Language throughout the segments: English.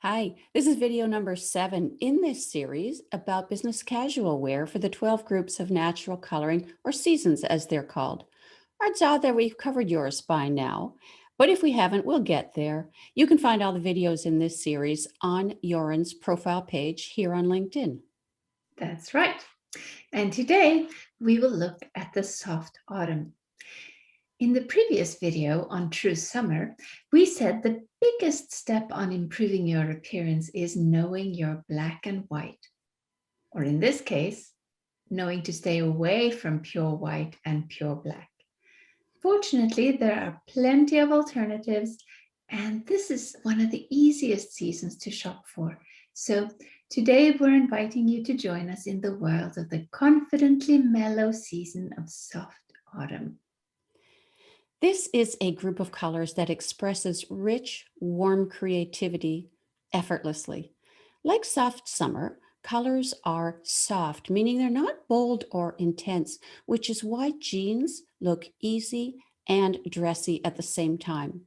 Hi, this is video number 7 in this series about business casual wear for the 12 groups of natural coloring or seasons as they're called. Odds are that we've covered yours by now, but if we haven't, we'll get there. You can find all the videos in this series on Yoren's profile page here on LinkedIn. That's right. And today we will look at the soft autumn. In the previous video on True Summer, we said the biggest step on improving your appearance is knowing your black and white, or in this case, knowing to stay away from pure white and pure black. Fortunately, there are plenty of alternatives, and this is one of the easiest seasons to shop for. So today we're inviting you to join us in the world of the confidently mellow season of soft autumn. This is a group of colors that expresses rich, warm creativity effortlessly. Like soft summer, colors are soft, meaning they're not bold or intense, which is why jeans look easy and dressy at the same time.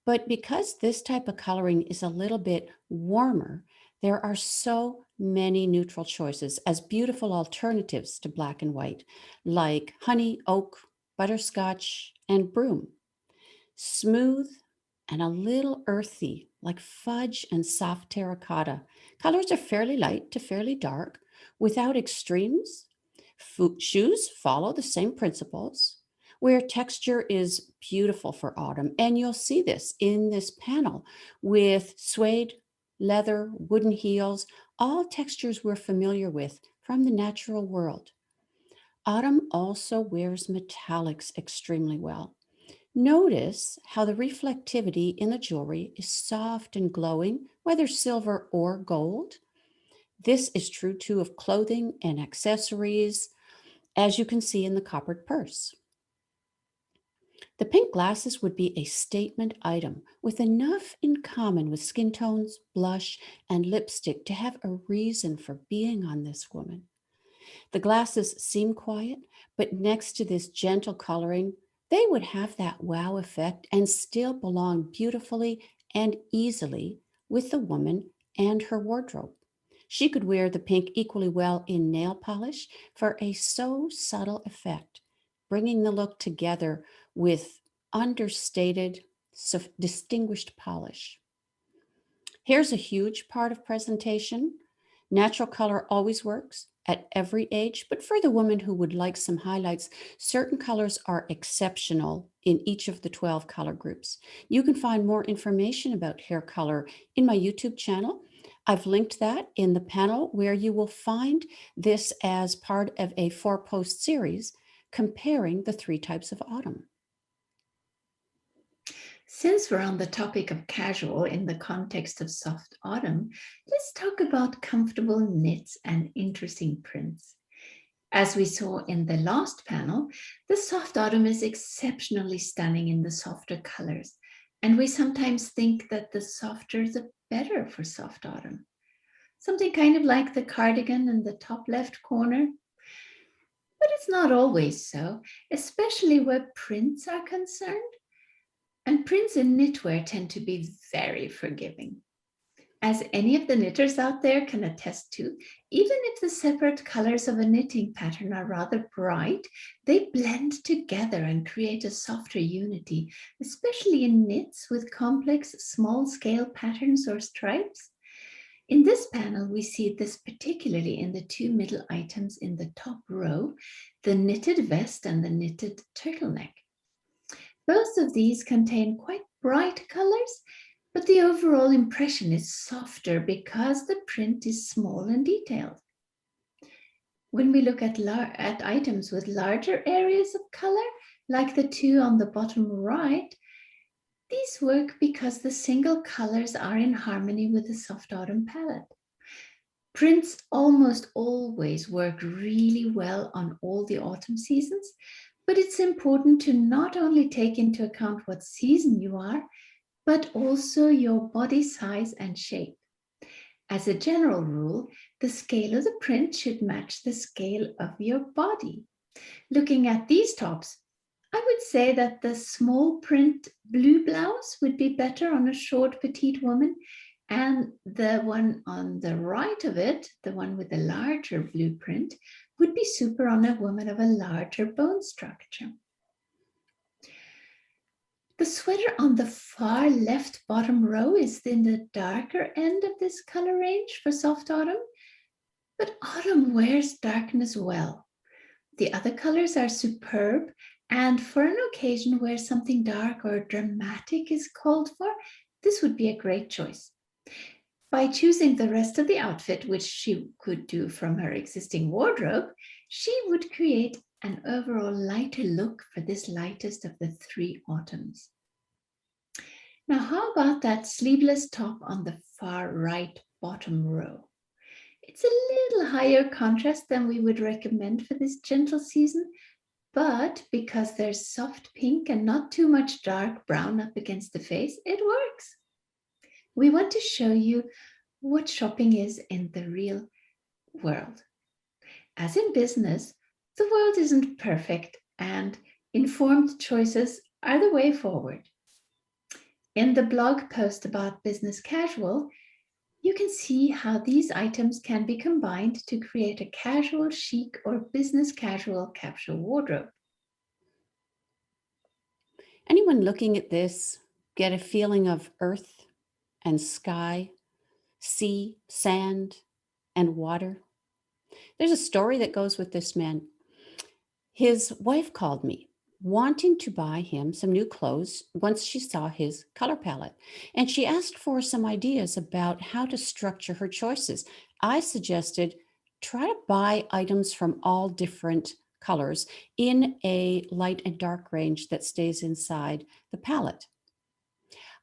But because this type of coloring is a little bit warmer, there are so many neutral choices as beautiful alternatives to black and white, like honey, oak, butterscotch, and broom. Smooth and a little earthy, like fudge and soft terracotta. Colors are fairly light to fairly dark without extremes. Shoes follow the same principles, where texture is beautiful for autumn. And you'll see this in this panel with suede, leather, wooden heels, all textures we're familiar with from the natural world. Autumn also wears metallics extremely well. Notice how the reflectivity in the jewelry is soft and glowing, whether silver or gold. This is true too of clothing and accessories, as you can see in the coppered purse. The pink glasses would be a statement item with enough in common with skin tones, blush, and lipstick to have a reason for being on this woman. The glasses seem quiet, but next to this gentle coloring, they would have that wow effect and still belong beautifully and easily with the woman and her wardrobe. She could wear the pink equally well in nail polish for a so subtle effect, bringing the look together with understated, distinguished polish. Here's a huge part of presentation. Natural color always works at every age, but for the woman who would like some highlights, certain colors are exceptional in each of the 12 color groups. You can find more information about hair color in my YouTube channel. I've linked that in the panel where you will find this as part of a 4-post series comparing the 3 types of autumn. Since we're on the topic of casual in the context of soft autumn, let's talk about comfortable knits and interesting prints. As we saw in the last panel, the soft autumn is exceptionally stunning in the softer colors, and we sometimes think that the softer the better for soft autumn. Something kind of like the cardigan in the top left corner. But it's not always so, especially where prints are concerned. And prints in knitwear tend to be very forgiving. As any of the knitters out there can attest to, even if the separate colors of a knitting pattern are rather bright, they blend together and create a softer unity, especially in knits with complex small-scale patterns or stripes. In this panel, we see this particularly in the 2 middle items in the top row, the knitted vest and the knitted turtleneck. Both of these contain quite bright colors, but the overall impression is softer because the print is small and detailed. When we look at items with larger areas of color, like the 2 on the bottom right, these work because the single colors are in harmony with the soft autumn palette. Prints almost always work really well on all the autumn seasons, but it's important to not only take into account what season you are, but also your body size and shape. As a general rule, the scale of the print should match the scale of your body. Looking at these tops, I would say that the small print blue blouse would be better on a short petite woman, And the one on the right of it, the one with the larger blueprint, would be super on a woman of a larger bone structure. The sweater on the far left bottom row is in the darker end of this color range for soft autumn, but autumn wears darkness well. The other colors are superb, and for an occasion where something dark or dramatic is called for, this would be a great choice. By choosing the rest of the outfit, which she could do from her existing wardrobe, she would create an overall lighter look for this lightest of the three autumns. Now, how about that sleeveless top on the far right bottom row? It's a little higher contrast than we would recommend for this gentle season, but because there's soft pink and not too much dark brown up against the face, it works. We want to show you what shopping is in the real world. As in business, the world isn't perfect, and informed choices are the way forward. In the blog post about business casual, you can see how these items can be combined to create a casual chic or business casual capsule wardrobe. Anyone looking at this get a feeling of earth and sky, sea, sand, and water? There's a story that goes with this man. His wife called me wanting to buy him some new clothes once she saw his color palette, and she asked for some ideas about how to structure her choices. I suggested try to buy items from all different colors in a light and dark range that stays inside the palette.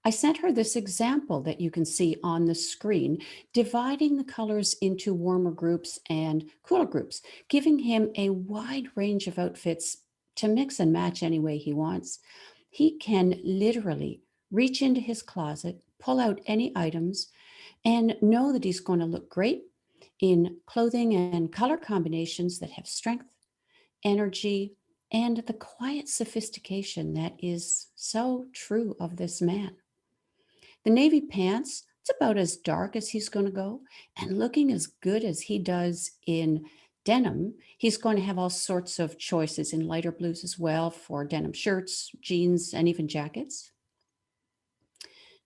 I sent her this example that you can see on the screen, dividing the colors into warmer groups and cooler groups, giving him a wide range of outfits to mix and match any way he wants. He can literally reach into his closet, pull out any items, and know that he's going to look great in clothing and color combinations that have strength, energy, and the quiet sophistication that is so true of this man. The navy pants, it's about as dark as he's going to go. And looking as good as he does in denim, he's going to have all sorts of choices in lighter blues as well for denim shirts, jeans, and even jackets.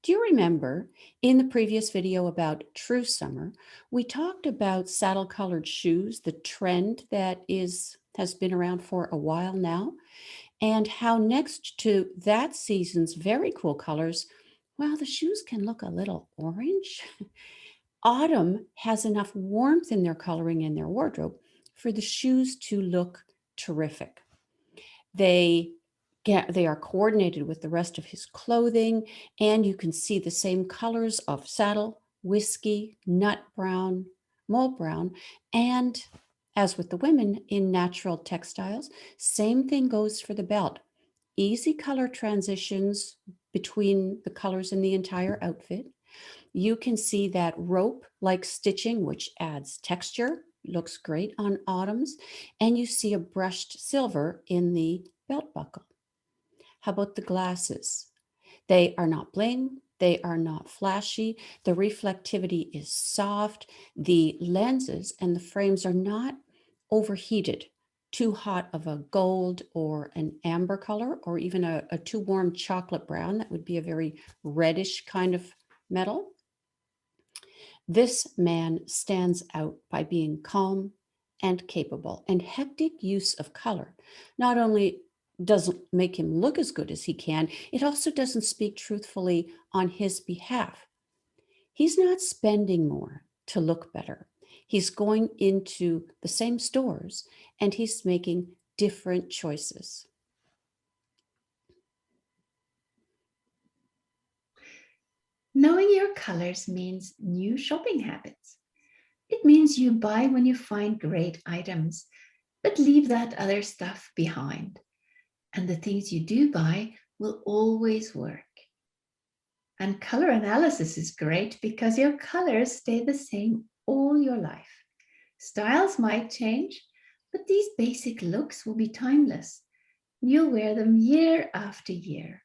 Do you remember in the previous video about True Summer, we talked about saddle colored shoes, the trend that has been around for a while now, and how next to that season's very cool colors, well, the shoes can look a little orange. Autumn has enough warmth in their coloring in their wardrobe for the shoes to look terrific. They they are coordinated with the rest of his clothing, and you can see the same colors of saddle, whiskey, nut brown, mole brown, and as with the women in natural textiles, same thing goes for the belt. Easy color transitions between the colors in the entire outfit. You can see that rope like stitching, which adds texture, looks great on autumns, and you see a brushed silver in the belt buckle. How about the glasses? They are not bling, they are not flashy. The reflectivity is soft. The lenses and the frames are not overheated, too hot of a gold or an amber color, or even a too warm chocolate brown. That would be a very reddish kind of metal. This man stands out by being calm and capable, and hectic use of color not only doesn't make him look as good as he can, it also doesn't speak truthfully on his behalf. He's not spending more to look better. He's going into the same stores and he's making different choices. Knowing your colors means new shopping habits. It means you buy when you find great items, but leave that other stuff behind. And the things you do buy will always work. And color analysis is great because your colors stay the same all your life. Styles might change, but these basic looks will be timeless. You'll wear them year after year.